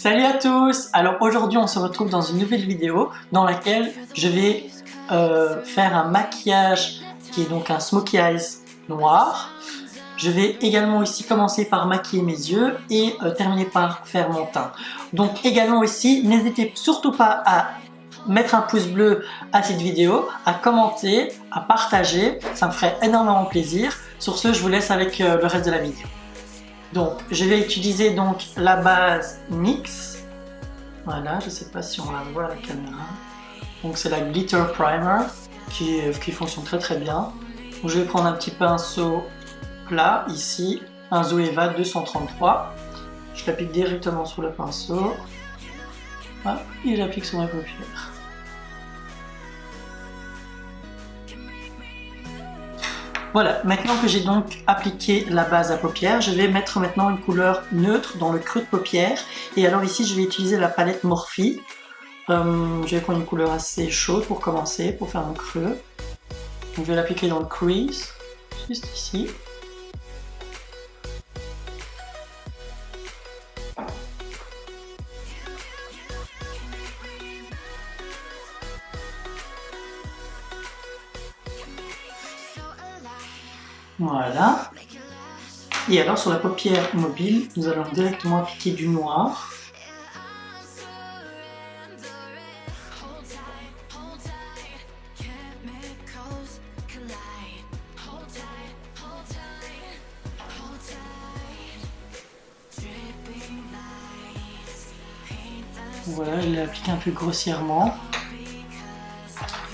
Salut à tous! Alors aujourd'hui on se retrouve dans une nouvelle vidéo dans laquelle je vais faire un maquillage qui est donc un smokey eyes noir. Je vais également aussi commencer par maquiller mes yeux et terminer par faire mon teint. Donc également aussi, n'hésitez surtout pas à mettre un pouce bleu à cette vidéo, à commenter, à partager, ça me ferait énormément plaisir. Sur ce, je vous laisse avec le reste de la vidéo. Donc, je vais utiliser donc la base NYX. Voilà, je ne sais pas si on la voit à la caméra. Donc c'est la Glitter Primer qui fonctionne très bien. Donc, je vais prendre un petit pinceau plat ici, un Zoeva 233. Je l'applique directement sur le pinceau. Hop, et j'applique sur mes paupières. Voilà, maintenant que j'ai donc appliqué la base à paupières, je vais mettre maintenant une couleur neutre dans le creux de paupières. Et alors ici, je vais utiliser la palette Morphe. Je vais prendre une couleur assez chaude pour commencer, pour faire mon creux. Donc, je vais l'appliquer dans le crease, juste ici. Voilà. Et alors sur la paupière mobile, nous allons directement appliquer du noir. Voilà, je l'ai appliqué un peu grossièrement.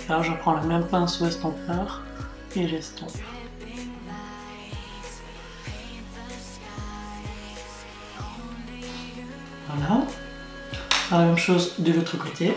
Alors je prends le même pinceau estompeur et j'estompe. Voilà. La même chose de l'autre côté.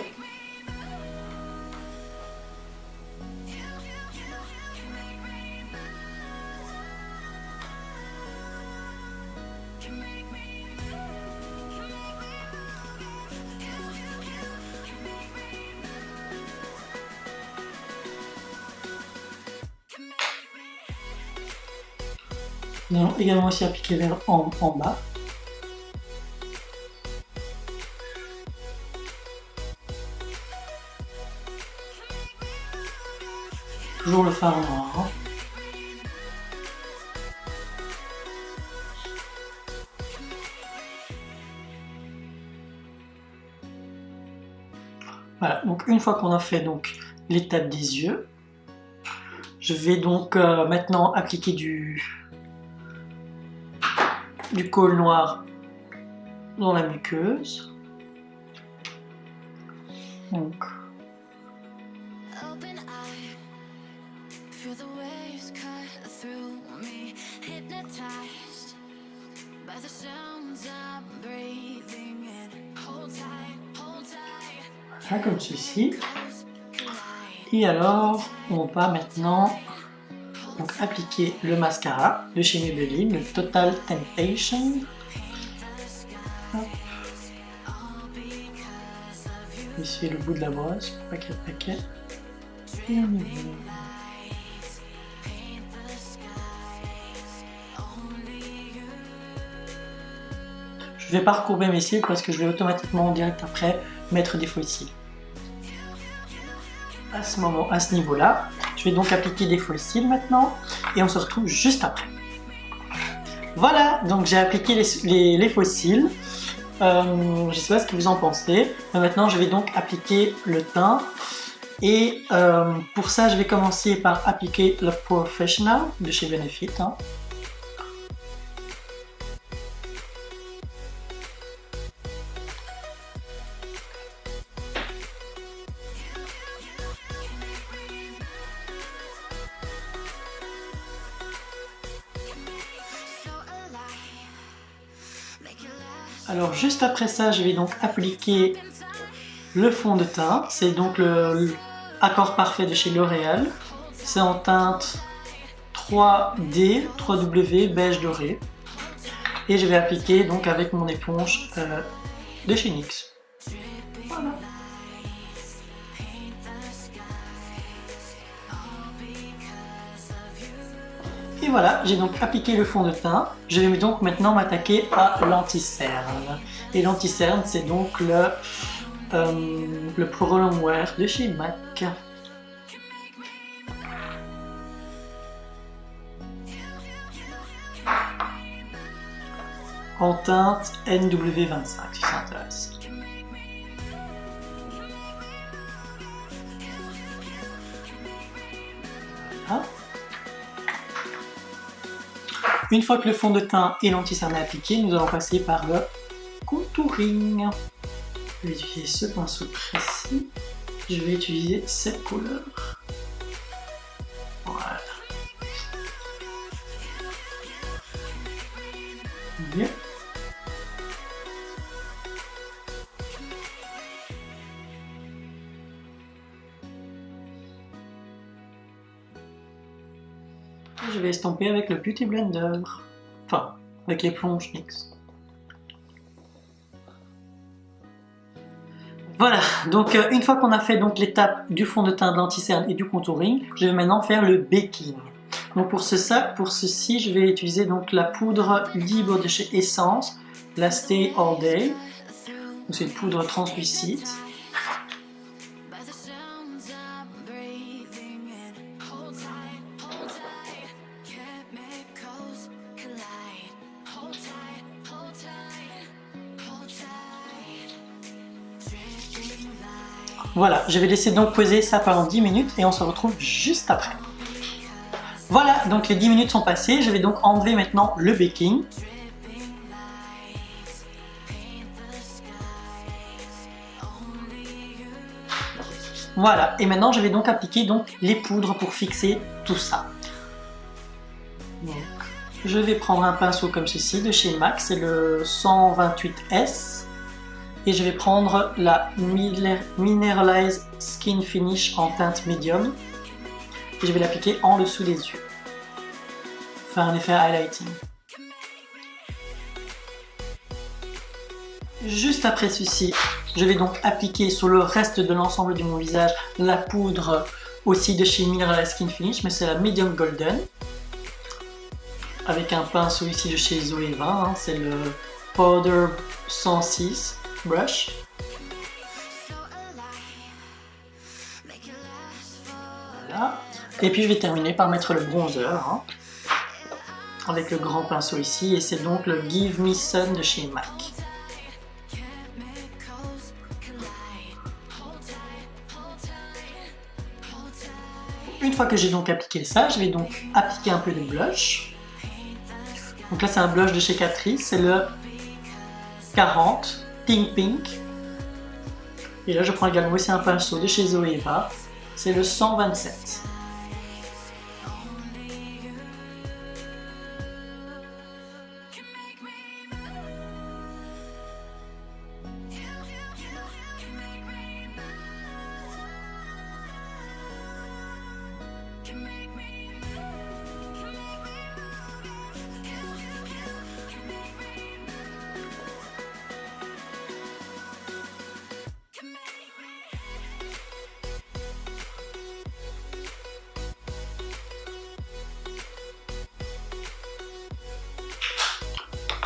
Nous allons également aussi appliquer vers en bas. Toujours le fard noir. Voilà, donc une fois qu'on a fait donc l'étape des yeux, je vais donc maintenant appliquer du col noir dans la muqueuse. Donc voilà, comme ceci. Et alors, on va maintenant donc appliquer le mascara de chez Maybelline, le Total Temptation. Hop. Ici le bout de la brosse, paquet. Et on y va. Je vais pas recourber mes cils parce que je vais automatiquement direct après mettre des faux cils. À ce niveau-là, je vais donc appliquer des faux cils maintenant et on se retrouve juste après. Voilà, donc j'ai appliqué les faux cils. Je sais pas ce que vous en pensez. Mais maintenant, je vais donc appliquer le teint. Et pour ça, je vais commencer par appliquer le Professional de chez Benefit. Alors juste après ça, je vais donc appliquer le fond de teint. C'est donc le Accord Parfait de chez L'Oréal. C'est en teinte 3D, 3W, beige doré. Et je vais appliquer donc avec mon éponge de chez NYX. Voilà. Et voilà, j'ai donc appliqué le fond de teint. Je vais donc maintenant m'attaquer à l'anti-cerne. Et l'anti-cerne, c'est donc le Pro Longwear de chez MAC. En teinte NW25 si ça intéresse. Voilà. Une fois que le fond de teint et l'anti-cerne est appliqué, nous allons passer par le contouring. Je vais utiliser ce pinceau précis. Je vais utiliser cette couleur. Voilà. Bien. Je vais estomper avec le Beauty Blender. Enfin, avec l'éponge NYX. Voilà, donc une fois qu'on a fait l'étape du fond de teint, de l'anti-cerne et du contouring, je vais maintenant faire le baking. Donc pour ceci, je vais utiliser donc la poudre libre de chez Essence, la Stay All Day. C'est une poudre translucide. Voilà, je vais laisser donc poser ça pendant 10 minutes et on se retrouve juste après. Voilà, donc les 10 minutes sont passées, je vais donc enlever maintenant le baking. Voilà, et maintenant je vais donc appliquer les poudres pour fixer tout ça. Donc, je vais prendre un pinceau comme ceci de chez MAC, c'est le 128S. Et je vais prendre la Mineralize Skin Finish en teinte médium. Et je vais l'appliquer en dessous des yeux. Faire un effet highlighting. Juste après ceci, je vais donc appliquer sur le reste de l'ensemble de mon visage la poudre aussi de chez Mineralize Skin Finish, mais c'est la Medium Golden. Avec un pinceau ici de chez Zoeva, c'est le Powder 106. Brush. Voilà. Et puis je vais terminer par mettre le bronzer avec le grand pinceau ici, et c'est donc le Give Me Sun de chez MAC. Une fois que j'ai donc appliqué ça, je vais donc appliquer un peu de blush. Donc là c'est un blush de chez Catrice, c'est le 40. Pink. Et là je prends également aussi un pinceau de chez Zoeva, c'est le 127.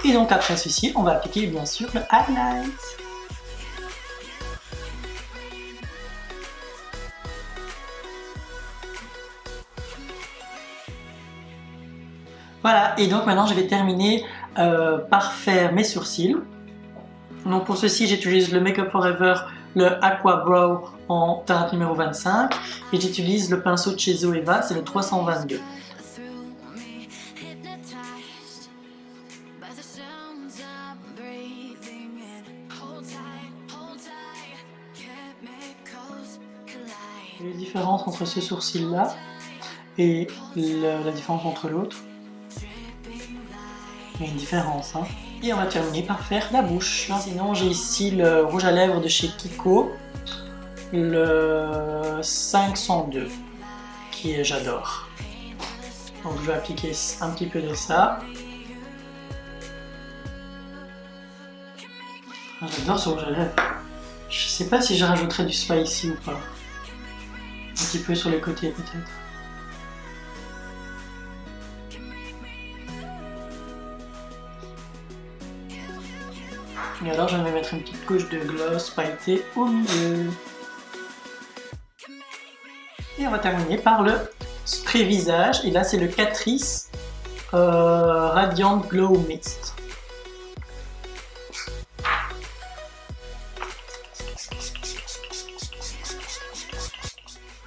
Et donc après ceci, on va appliquer bien sûr le highlight. Voilà, et donc maintenant je vais terminer par faire mes sourcils. Donc pour ceci, j'utilise le Make Up For Ever, le Aqua Brow en teinte numéro 25, et j'utilise le pinceau de chez Zoeva, c'est le 322. Les différences entre ce sourcil là et la différence entre l'autre. Il y a une différence, hein. Et on va terminer par faire la bouche. Sinon j'ai ici le rouge à lèvres de chez Kiko, le 502, qui est j'adore. Donc je vais appliquer un petit peu de ça. J'adore ce rouge à lèvres. Je sais pas si je rajouterai du spicy ou pas. Un petit peu sur les côtés peut-être. Et alors je vais mettre une petite couche de gloss pailleté au milieu. Et on va terminer par le spray visage. Et là c'est le Catrice Radiant Glow Mist.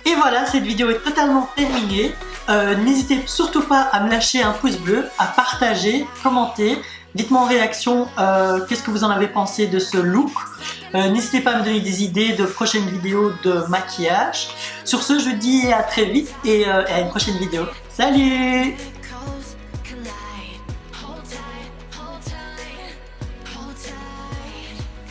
Et voilà, cette vidéo est totalement terminée. N'hésitez surtout pas à me lâcher un pouce bleu, à partager, commenter. Dites-moi en réaction qu'est-ce que vous en avez pensé de ce look. N'hésitez pas à me donner des idées de prochaines vidéos de maquillage. Sur ce, je vous dis à très vite et à une prochaine vidéo. Salut!